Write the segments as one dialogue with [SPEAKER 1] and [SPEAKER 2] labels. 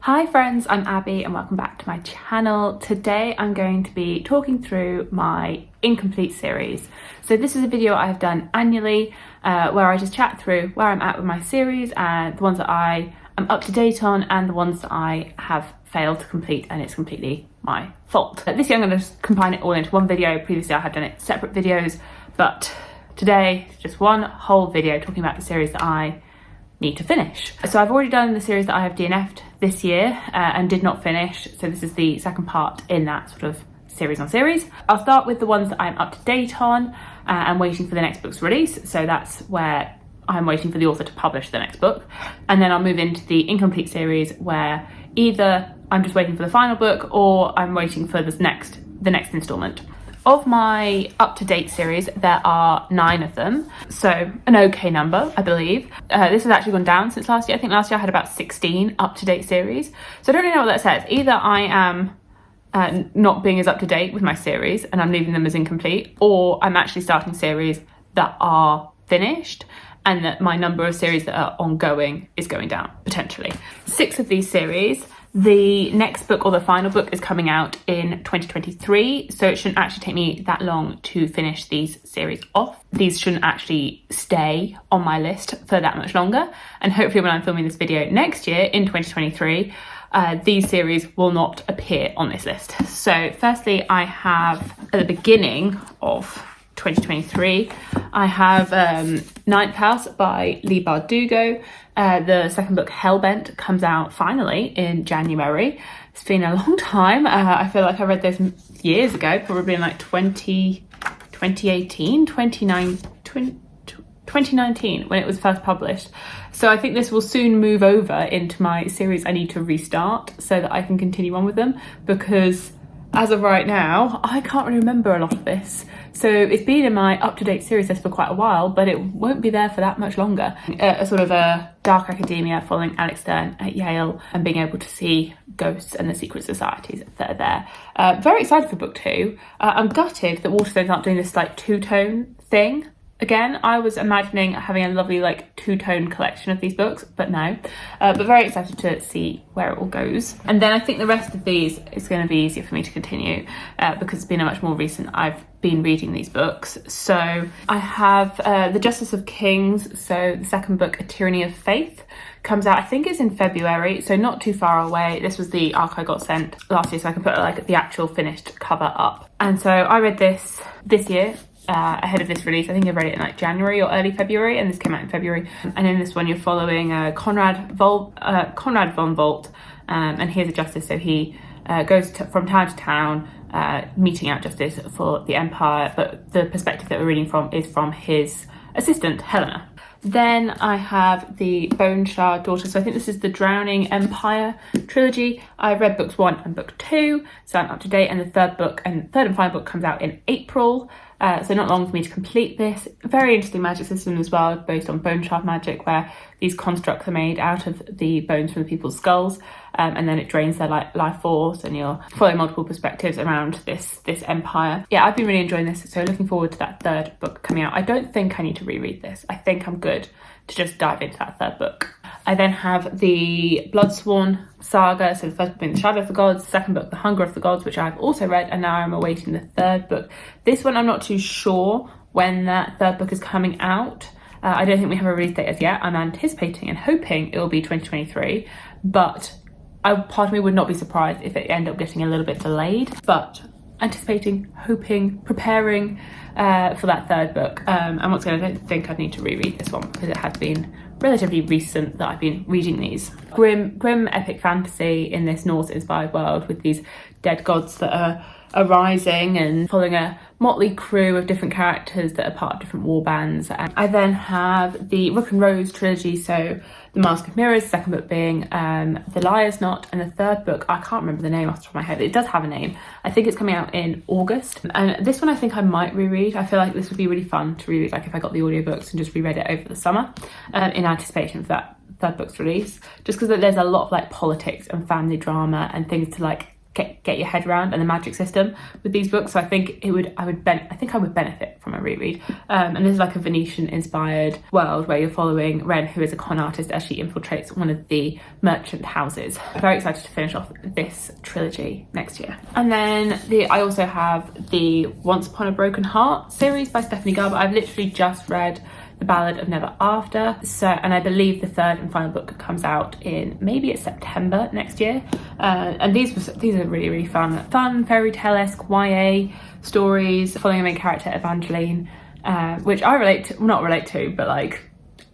[SPEAKER 1] Hi friends, I'm Abby and welcome back to my channel. Today I'm going to be talking through my incomplete series. So this is a video I've done annually where I just chat through where I'm at with my series and the ones that I am up to date on and the ones that I have failed to complete and it's completely my fault. This year I'm going to combine it all into one video. Previously I had done it separate videos, but today it's just one whole video talking about the series that I need to finish. So I've already done the series that I have DNF'd this year and did not finish. So this is the second part in that sort of series on series. I'll start with the ones that I'm up to date on and waiting for the next book's release. So that's where I'm waiting for the author to publish the next book. And then I'll move into the incomplete series where either I'm just waiting for the final book or I'm waiting for the next installment. Of my up-to-date series, there are 9 of them, so an okay number, I believe. This has actually gone down since last year. I think last year I had about 16 up-to-date series. So I don't really know what that says. Either I am not being as up-to-date with my series and I'm leaving them as incomplete, or I'm actually starting series that are finished and that my number of series that are ongoing is going down, potentially. 6 of these series. The next book or the final book is coming out in 2023, so it shouldn't actually take me that long to finish these series off. These shouldn't actually stay on my list for that much longer, and hopefully when I'm filming this video next year in 2023, these series will not appear on this list. So firstly, I have at the beginning of 2023, I have Ninth House by Leigh Bardugo. The second book, Hellbent, comes out finally in January. It's been a long time. I feel like I read this years ago, probably in like 2019 when it was first published. So I think this will soon move over into my series I need to restart so that I can continue on with them, because as of right now, I can't really remember a lot of this. So it's been in my up-to-date series list for quite a while, but it won't be there for that much longer. A sort of a dark academia following Alex Stern at Yale and being able to see ghosts and the secret societies that are there. Very excited for book 2. I'm gutted that Waterstones aren't doing this like two-tone thing. Again, I was imagining having a lovely like two-tone collection of these books, but no. But very excited to see where it all goes. And then I think the rest of these is going to be easier for me to continue because it's been a much more recent I've been reading these books. So I have The Justice of Kings, so the second book, A Tyranny of Faith, comes out, I think it's in February, so not too far away. This was the arc I got sent last year, so I can put like the actual finished cover up. And so I read this year, ahead of this release. I think I read it in like January or early February, and this came out in February. And in this one you're following Conrad von Volt, and he's a justice, so he goes from town to town meting out justice for the Empire, but the perspective that we're reading from is from his assistant Helena. Then I have the Bone Shard Daughter, so I think this is the Drowning Empire trilogy. I've read books 1 and book 2, so I'm up to date, and the third and final book comes out in April. So not long for me to complete this. Very interesting magic system as well, based on bone shard magic, where these constructs are made out of the bones from the people's skulls, and then it drains their life force, and you're following multiple perspectives around this empire. Yeah, I've been really enjoying this, so looking forward to that third book coming out. I don't think I need to reread this. I think I'm good to just dive into that third book. I then have the Bloodsworn saga, so the first book being The Shadow of the Gods, the second book The Hunger of the Gods, which I've also read, and now I'm awaiting the third book. This one I'm not too sure when that third book is coming out. I don't think we have a release date as yet. I'm anticipating and hoping it will be 2023, but part of me would not be surprised if it ended up getting a little bit delayed, but anticipating, hoping, preparing for that third book. And once again, I don't think I'd need to reread this one because it has been relatively recent that I've been reading these. Grim epic fantasy in this Norse-inspired world with these dead gods that are arising and following a motley crew of different characters that are part of different war bands. And I then have the Rook and Rose trilogy, so The Mask of Mirrors, second book being The Liar's Knot, and the third book, I can't remember the name off the top of my head. It does have a name. I think it's coming out in August. And this one I think I might reread. I feel like this would be really fun to reread, like if I got the audiobooks and just reread it over the summer in anticipation of that third book's release. Just because there's a lot of like politics and family drama and things to like get your head around, and the magic system with these books. So I think I would benefit from a reread. And this is like a Venetian inspired world where you're following Ren, who is a con artist, as she infiltrates one of the merchant houses. I'm very excited to finish off this trilogy next year. And then I also have the Once Upon a Broken Heart series by Stephanie Garber. I've literally just read The Ballad of Never After, and I believe the third and final book comes out in maybe September next year. And these are really fun fairy tale-esque YA stories following a main character, Evangeline, which I not relate to, but like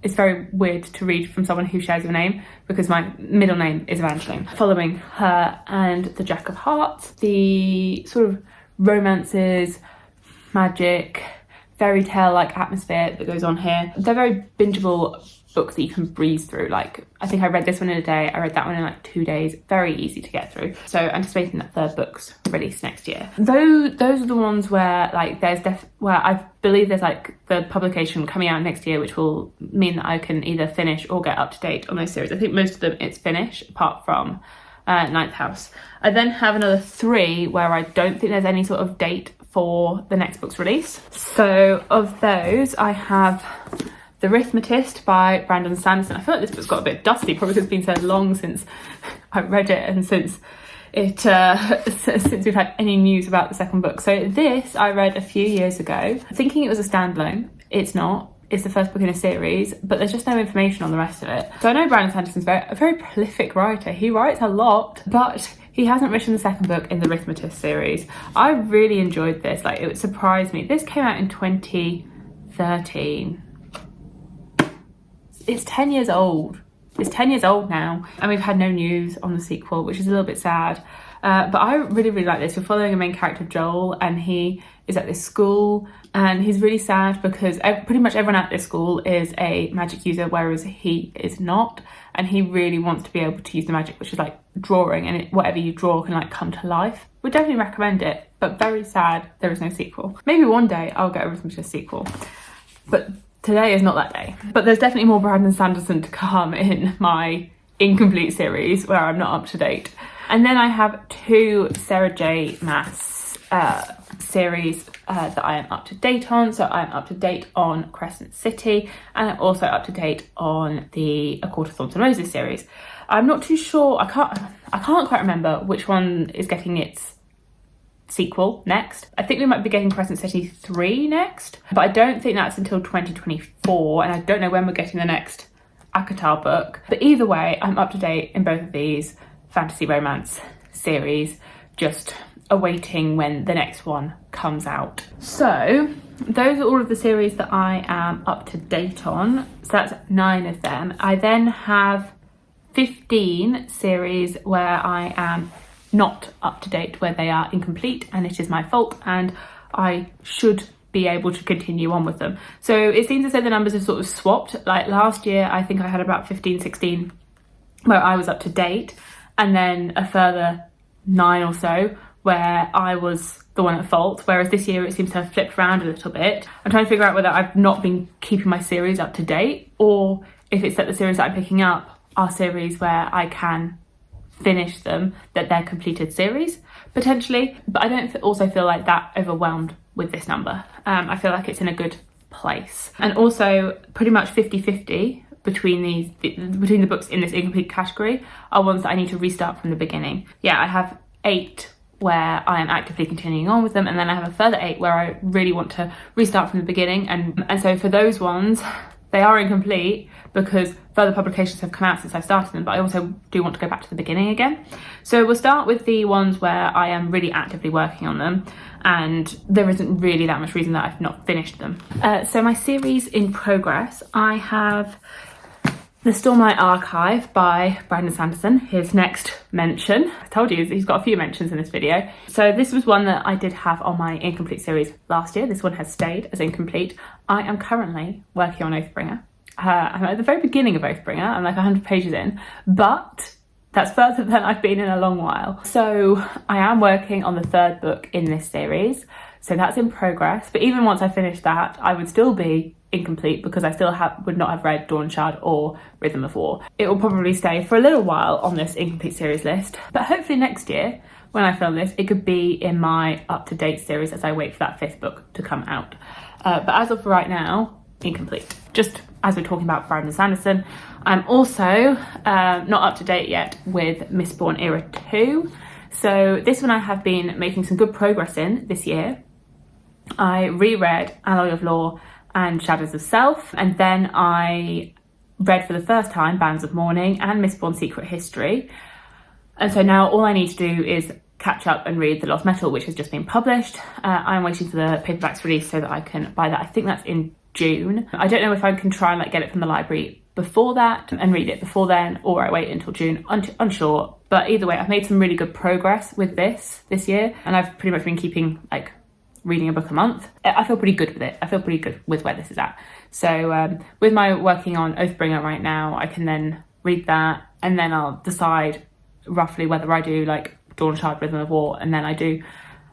[SPEAKER 1] it's very weird to read from someone who shares your name, because my middle name is Evangeline. Following her and the Jack of Hearts, the sort of romances, magic, fairy tale like atmosphere that goes on here. They're very bingeable books that you can breeze through. Like, I think I read this one in a day, I read that one in like 2 days. Very easy to get through. So anticipating that third book's released next year. Those are the ones where like where I believe there's like the publication coming out next year, which will mean that I can either finish or get up to date on those series. I think most of them it's finish, apart from Ninth House. I then have another 3 where I don't think there's any sort of date for the next book's release. So of those, I have The Arithmetist by Brandon Sanderson. I feel like this book's got a bit dusty, probably because it's been so long since I read it and since we've had any news about the second book. So this I read a few years ago, thinking it was a standalone. It's not. It's the first book in a series, but there's just no information on the rest of it. So I know Brandon Sanderson's a very prolific writer. He writes a lot, but he hasn't written the second book in the Arithmetist series. I really enjoyed this. Like, it surprised me. This came out in 2013. It's 10 years old. It's 10 years old now, and we've had no news on the sequel, which is a little bit sad. But I really like this. We're following a main character, Joel, and he is at this school, and he's really sad because pretty much everyone at this school is a magic user, whereas he is not, and he really wants to be able to use the magic, which is like drawing, and whatever you draw can like come to life. Would definitely recommend it, but very sad there is no sequel. Maybe one day I'll get a Arithmetist sequel, but today is not that day. But there's definitely more Brandon Sanderson to come in my incomplete series where I'm not up to date. And then I have 2 Sarah J Maas series that I am up to date on. So I'm up to date on Crescent City, and I'm also up to date on the A Court of Thorns and Roses series. I'm not too sure, I can't quite remember which one is getting its sequel next. I think we might be getting Crescent City 3 next, but I don't think that's until 2024, and I don't know when we're getting the next ACOTAR book. But either way, I'm up to date in both of these fantasy romance series, just awaiting when the next one comes out. So those are all of the series that I am up to date on. So that's 9 of them. I then have 15 series where I am not up to date, where they are incomplete, and it is my fault, and I should be able to continue on with them. So it seems as though the numbers have sort of swapped. Like last year, I think I had about 15, 16 where I was up to date, and then a further 9 or so where I was the one at fault, whereas this year it seems to have flipped around a little bit. I'm trying to figure out whether I've not been keeping my series up to date, or if it's that the series that I'm picking up are series where I can finish them, that they're completed series, potentially. But I don't also feel like that overwhelmed with this number. I feel like it's in a good place. And also pretty much 50-50 between the books in this incomplete category are ones that I need to restart from the beginning. Yeah, I have 8 where I am actively continuing on with them, and then I have a further 8 where I really want to restart from the beginning, and so for those ones they are incomplete because further publications have come out since I started them, but I also do want to go back to the beginning again. So we'll start with the ones where I am really actively working on them, and there isn't really that much reason that I've not finished them. So my series in progress, I have The Stormlight Archive by Brandon Sanderson, his next mention. I told you he's got a few mentions in this video. So this was one that I did have on my incomplete series last year. This one has stayed as incomplete. I am currently working on Oathbringer. I'm at the very beginning of Oathbringer. I'm like 100 pages in, but that's further than I've been in a long while. So I am working on the 3rd book in this series. So that's in progress. But even once I finish that, I would still be incomplete because I still would not have read Dawn Shard or Rhythm of War. It will probably stay for a little while on this incomplete series list, but hopefully next year when I film this, it could be in my up-to-date series as I wait for that 5th book to come out. But as of right now, incomplete. Just as we're talking about Brandon Sanderson, I'm also not up to date yet with Mistborn Era 2. So this one I have been making some good progress in this year. I reread Alloy of Law and Shadows of Self, and then I read for the first time Bands of Mourning and Mistborn Secret History. And so now all I need to do is catch up and read The Lost Metal, which has just been published. I'm waiting for the paperback's release so that I can buy that. I think that's in June. I don't know if I can try and like get it from the library before that and read it before then, or I wait until June, unsure. But either way, I've made some really good progress with this year, and I've pretty much been keeping like reading a book a month. I feel pretty good with it. I feel pretty good with where this is at. So with my working on Oathbringer right now, I can then read that, and then I'll decide roughly whether I do like Dawn Shard, Rhythm of War, and then I do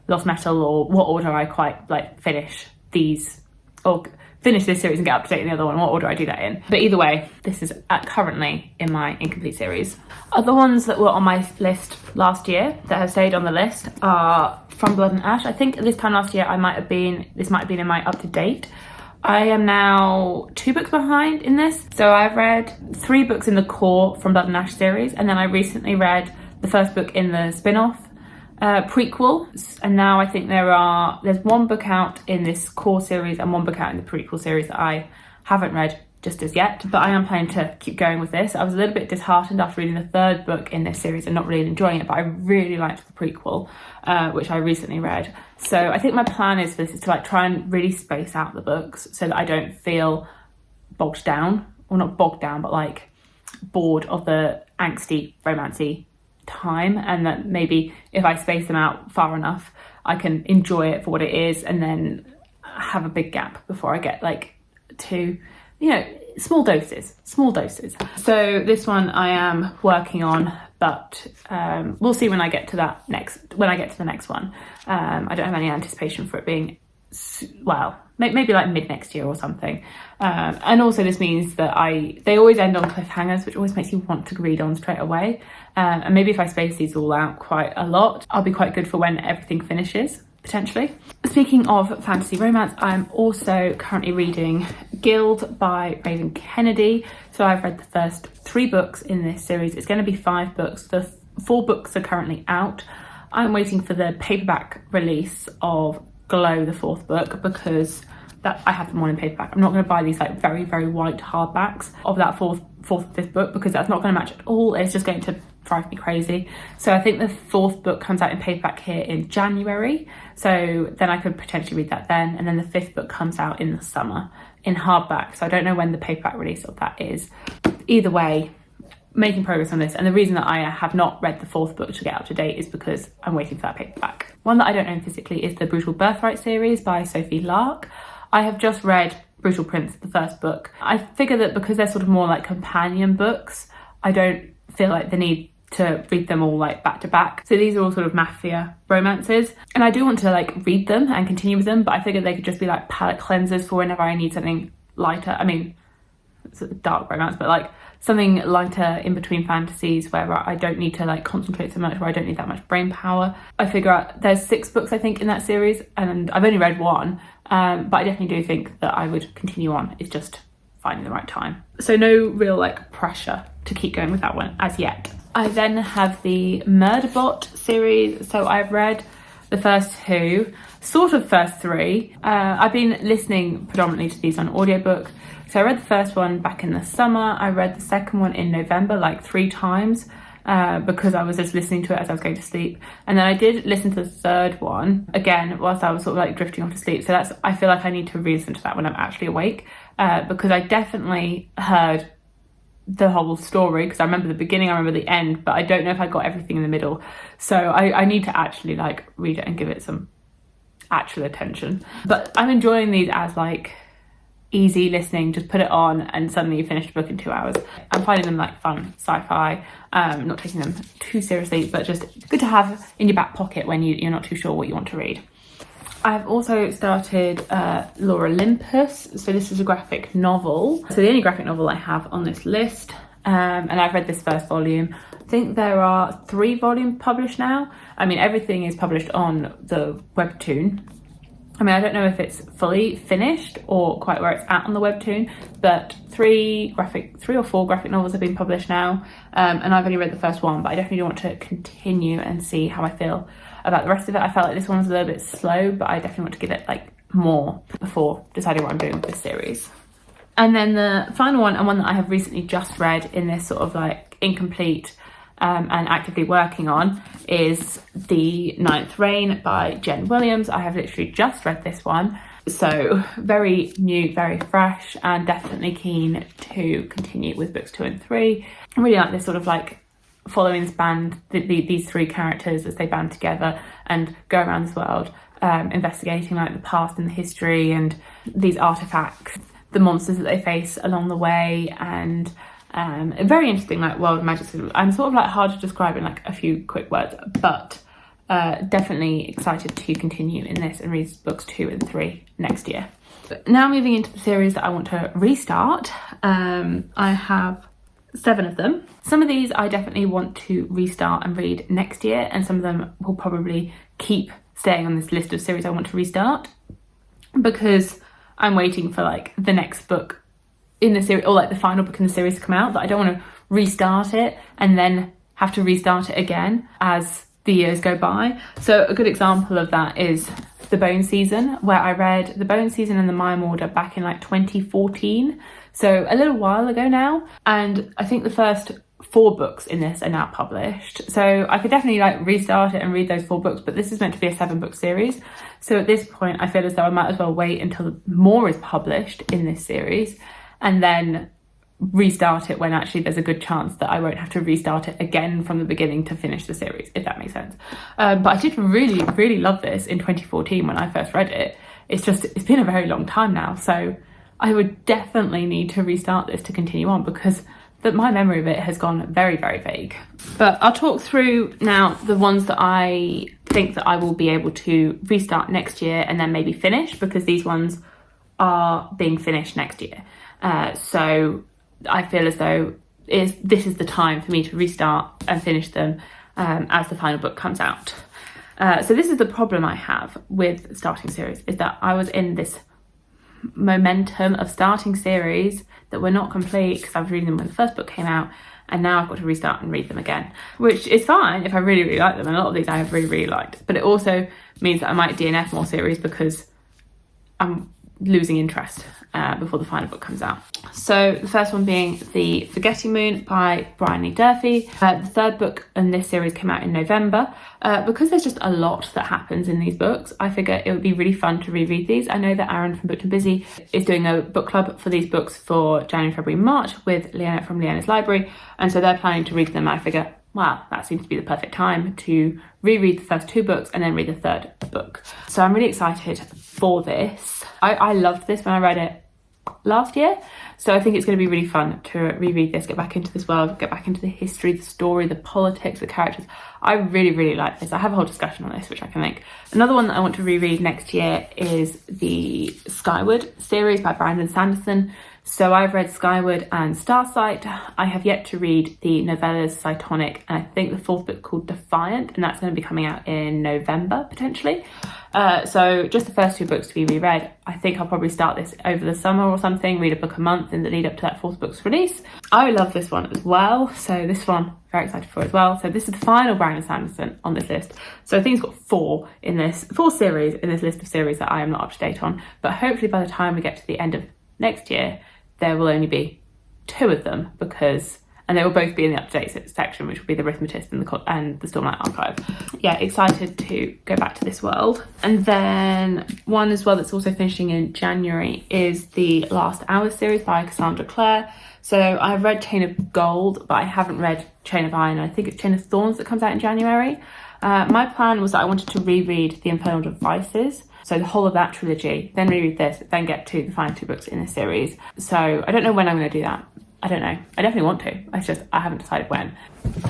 [SPEAKER 1] Lost Metal, or what order I quite like finish these, or finish this series and get up to date in the other one, what order I do that in. But either way, this is currently in my incomplete series. Other ones that were on my list last year that have stayed on the list are From Blood and Ash. I think this time last year this might have been in my up to date. I am now 2 books behind in this. So I've read 3 books in the core From Blood and Ash series, and then I recently read the first book in the spin-off prequel, and now I think there's 1 book out in this core series and 1 book out in the prequel series that I haven't read just as yet, but I am planning to keep going with this. I was a little bit disheartened after reading the 3rd book in this series and not really enjoying it, but I really liked the prequel, which I recently read. So I think my plan is for this is to like try and really space out the books so that I don't feel bogged down, or not bogged down, but like bored of the angsty, romancy time, and that maybe if I space them out far enough, I can enjoy it for what it is, and then have a big gap before I get like to, small doses. So this one I am working on, but we'll see when I get to the next one. I don't have any anticipation for it being, well, maybe like mid next year or something. And also this means that they always end on cliffhangers, which always makes you want to read on straight away. And maybe if I space these all out quite a lot, I'll be quite good for when everything finishes, potentially. Speaking of fantasy romance, I'm also currently reading Guild by Raven Kennedy. So I've read the first 3 books in this series. It's going to be 5 books. The 4 books are currently out. I'm waiting for the paperback release of Glow, the 4th book, because I have them all in paperback. I'm not going to buy these like very, very white hardbacks of that fourth and 5th book, because that's not going to match at all. It's just going to drive me crazy. So I think the 4th book comes out in paperback here in January, so then I could potentially read that then, and then the 5th book comes out in the summer in hardback, so I don't know when the paperback release of that is. Either way, making progress on this, and the reason that I have not read the 4th book to get up to date is because I'm waiting for that paperback. One that I don't own physically is the Brutal Birthright series by Sophie Lark. I have just read Brutal Prince, the 1st book. I figure that because they're sort of more like companion books, I don't feel like the need to read them all like back to back. So these are all sort of mafia romances, and I do want to like read them and continue with them, but I figured they could just be like palette cleansers for whenever I need something lighter. I mean, it's a dark romance, but like something lighter in between fantasies where I don't need to like concentrate so much, where I don't need that much brain power. I figure out there's 6 books I think in that series, and I've only read 1, but I definitely do think that I would continue on. It's just finding the right time. So no real like pressure to keep going with that one as yet. I then have the Murderbot series. So I've read the first 2, sort of first 3. I've been listening predominantly to these on audiobook. So I read the first one back in the summer. I read the second one in November like 3 times because I was just listening to it as I was going to sleep. And then I did listen to the 3rd one again whilst I was sort of like drifting off to sleep. So I feel like I need to re-listen to that when I'm actually awake, because I definitely heard the whole story, because I remember the beginning, I remember the end, but I don't know if I got everything in the middle. So I need to actually like read it and give it some actual attention. But I'm enjoying these as like easy listening, just put it on and suddenly you finish the book in 2 hours. I'm finding them like fun sci-fi, not taking them too seriously, but just good to have in your back pocket when you're not too sure what you want to read. I've also started Lore Olympus. So this is a graphic novel. So the only graphic novel I have on this list. And I've read this first volume. I think there are 3 volumes published now. I mean, everything is published on the webtoon. I mean, I don't know if it's fully finished or quite where it's at on the webtoon, but 3 or 4 graphic novels have been published now. And I've only read the first one, but I definitely want to continue and see how I feel about the rest of it. I felt like this one was a little bit slow, but I definitely want to give it like more before deciding what I'm doing with this series. And then the final one, and one that I have recently just read in this sort of like incomplete and actively working on, is The Ninth Reign by Jen Williams. I have literally just read this one. So very new, very fresh, and definitely keen to continue with books 2 and 3. I really like this sort of like following this band, these 3 characters as they band together and go around this world, investigating like the past and the history and these artifacts, the monsters that they face along the way, and a very interesting like world of magic. I'm sort of like hard to describe in like a few quick words, but definitely excited to continue in this and read books 2 and 3 next year. But now moving into the series that I want to restart, I have 7 of them. Some of these I definitely want to restart and read next year, and some of them will probably keep staying on this list of series I want to restart, because I'm waiting for like the next book in the series, or like the final book in the series to come out, that I don't want to restart it and then have to restart it again as the years go by. So a good example of that is The Bone Season, where I read The Bone Season and The Mime Order back in like 2014. So a little while ago now. And I think the first 4 books in this are now published. So I could definitely like restart it and read those 4 books, but this is meant to be a 7-book series. So at this point, I feel as though I might as well wait until more is published in this series and then restart it when actually there's a good chance that I won't have to restart it again from the beginning to finish the series, if that makes sense. But I did really, really love this in 2014 when I first read it. It's been a very long time now. So I would definitely need to restart this to continue on, because my memory of it has gone very, very vague. But I'll talk through now the ones that I think that I will be able to restart next year and then maybe finish, because these ones are being finished next year. So I feel as though this is the time for me to restart and finish them as the final book comes out. So this is the problem I have with starting series, is that I was in this momentum of starting series that were not complete because I was reading them when the first book came out, and now I've got to restart and read them again, which is fine if I really, really like them, and a lot of these I have really, really liked. But it also means that I might DNF more series because I'm losing interest before the final book comes out. So the first one being The Forgetting Moon by Brian Lee Durfee. The 3rd book in this series came out in November. Because there's just a lot that happens in these books, I figure it would be really fun to reread these. I know that Aaron from Booked and Busy is doing a book club for these books for January, February, March with Leanna from Leanna's Library, and so they're planning to read them. I figure, wow, that seems to be the perfect time to reread the first 2 books and then read the 3rd book. So I'm really excited for this. I loved this when I read it last year, so I think it's going to be really fun to reread this, get back into this world, get back into the history, the story, the politics, the characters. I really, really like this. I have a whole discussion on this, which I can make. Another one that I want to reread next year is the Skyward series by Brandon Sanderson. So I've read Skyward and Starsight. I have yet to read the novellas Cytonic, and I think the 4th book called Defiant, and that's going to be coming out in November potentially. So just the first 2 books to be reread. I think I'll probably start this over the summer or something, read a book a month in the lead up to that 4th book's release. I love this one as well, so this one very excited for as well. So this is the final Brandon Sanderson on this list. So I think it's got 4 series in this list of series that I am not up to date on, but hopefully by the time we get to the end of next year, there will only be 2 of them, and they will both be in the up-to-date section, which will be The Arithmetist and the Stormlight Archive. Yeah, excited to go back to this world. And then one as well that's also finishing in January is the Last Hours series by Cassandra Clare. So I've read Chain of Gold, but I haven't read Chain of Iron. I think it's Chain of Thorns that comes out in January. My plan was that I wanted to reread The Infernal Devices, so the whole of that trilogy, then reread this, then get to the final 2 books in the series. So I don't know when I'm going to do that, I don't know. I definitely want to. It's just I haven't decided when.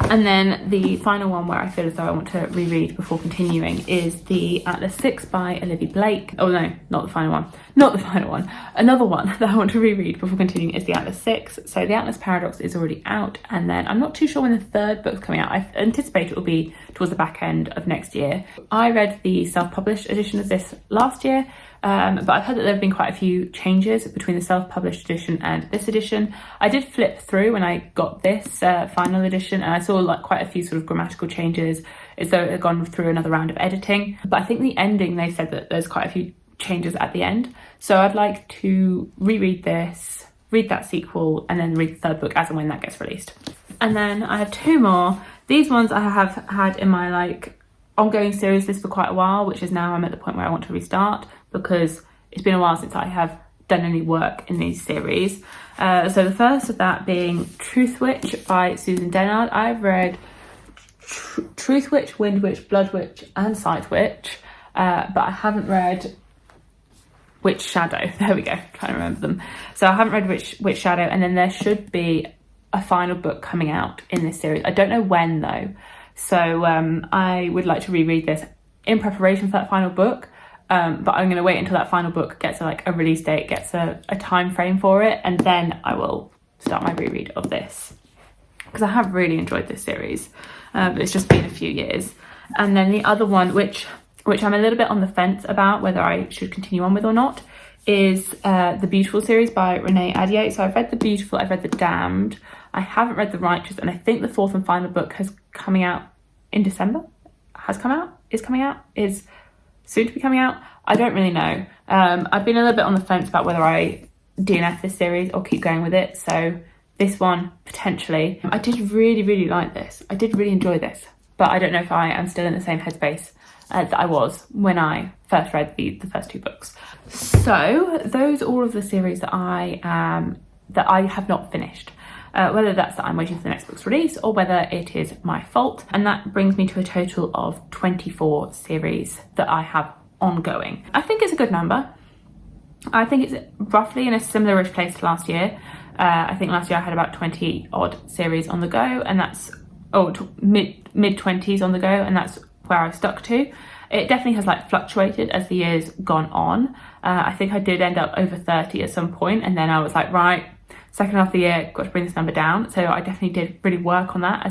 [SPEAKER 1] And then the final one where I feel as though I want to reread before continuing is the Atlas 6 by Olivia Blake. Oh no, not the final one. Not the final one. Another one that I want to reread before continuing is the Atlas 6. So the Atlas Paradox is already out, and then I'm not too sure when the third book's coming out. I anticipate it will be towards the back end of next year. I read the self-published edition of this last year, but I've heard that there have been quite a few changes between the self-published edition and this edition. I did flip through when I got this final edition, and I saw like quite a few sort of grammatical changes as though it had gone through another round of editing. But I think the ending, they said that there's quite a few changes at the end. So I'd like to reread this, read that sequel, and then read the third book as and when that gets released. And then I have two more. These ones I have had in my like ongoing series list for quite a while, which is now I'm at the point where I want to restart because it's been a while since I have done any work in these series. So the first of that being Truthwitch by Susan Dennard. I've read Truthwitch, Windwitch, Bloodwitch and Sightwitch, but I haven't read Witch Shadow. There we go, trying to remember them. So I haven't read Witch Shadow, and then there should be a final book coming out in this series. I don't know when though. So I would like to reread this in preparation for that final book. But I'm going to wait until that final book gets a release date, gets a time frame for it, and then I will start my reread of this. Because I have really enjoyed this series, but it's just been a few years. And then the other one, which I'm a little bit on the fence about whether I should continue on with or not, is the Beautiful series by Renee Ahdieh. So I've read The Beautiful, I've read The Damned, I haven't read The Righteous, and I think the fourth and final book is coming out in December. Is soon to be coming out. I don't really know. I've been a little bit on the fence about whether I DNF this series or keep going with it. So this one, potentially. I did really, really like this. I did really enjoy this, but I don't know if I am still in the same headspace that I was when I first read the first two books. So those are all of the series that I have not finished. Whether that's that I'm waiting for the next book's release or whether it is my fault. And that brings me to a total of 24 series that I have ongoing. I think it's a good number. I think it's roughly in a similar-ish place to last year. I think last year I had about 20 odd series on the go, and that's mid-20s on the go, and that's where I've stuck to. It definitely has fluctuated as the year's gone on. I think I did end up over 30 at some point, and then I was like, right, second half of the year, got to bring this number down. So I definitely did really work on that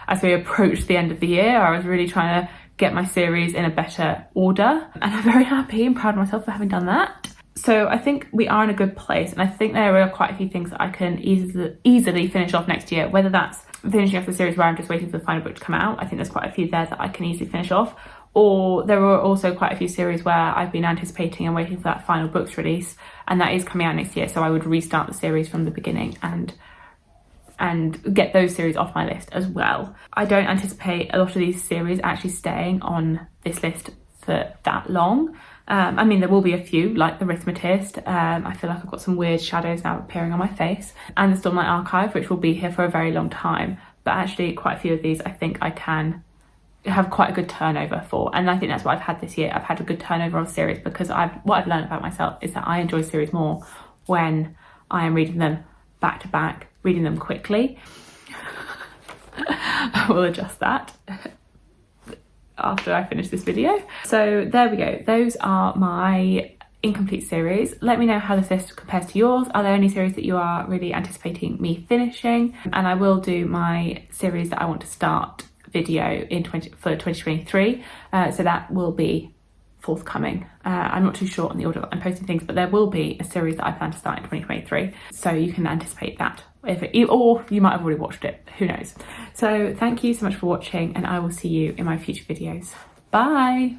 [SPEAKER 1] as we approached the end of the year. I was really trying to get my series in a better order, and I'm very happy and proud of myself for having done that. So I think we are in a good place, and I think there are quite a few things that I can easily finish off next year, whether that's finishing off the series where I'm just waiting for the final book to come out. I think there's quite a few there that I can easily finish off, or there are also quite a few series where I've been anticipating and waiting for that final book's release, and that is coming out next year, so I would restart the series from the beginning and get those series off my list as well. I don't anticipate a lot of these series actually staying on this list for that long. I mean, there will be a few, like The Arithmetist. I feel like I've got some weird shadows now appearing on my face. And the Stormlight Archive, which will be here for a very long time. But actually, quite a few of these I think I can have quite a good turnover for. And I think that's what I've had this year. I've had a good turnover of series because what I've learned about myself is that I enjoy series more when I am reading them back to back, reading them quickly. I will adjust that after I finish this video. So there we go. Those are my incomplete series. Let me know how this list compares to yours. Are there any series that you are really anticipating me finishing? And I will do my series that I want to start video for 2023. So that will be forthcoming. I'm not too sure on the order that I'm posting things, but there will be a series that I plan to start in 2023. So you can anticipate that. Or you might have already watched it, who knows. So thank you so much for watching, and I will see you in my future videos. Bye!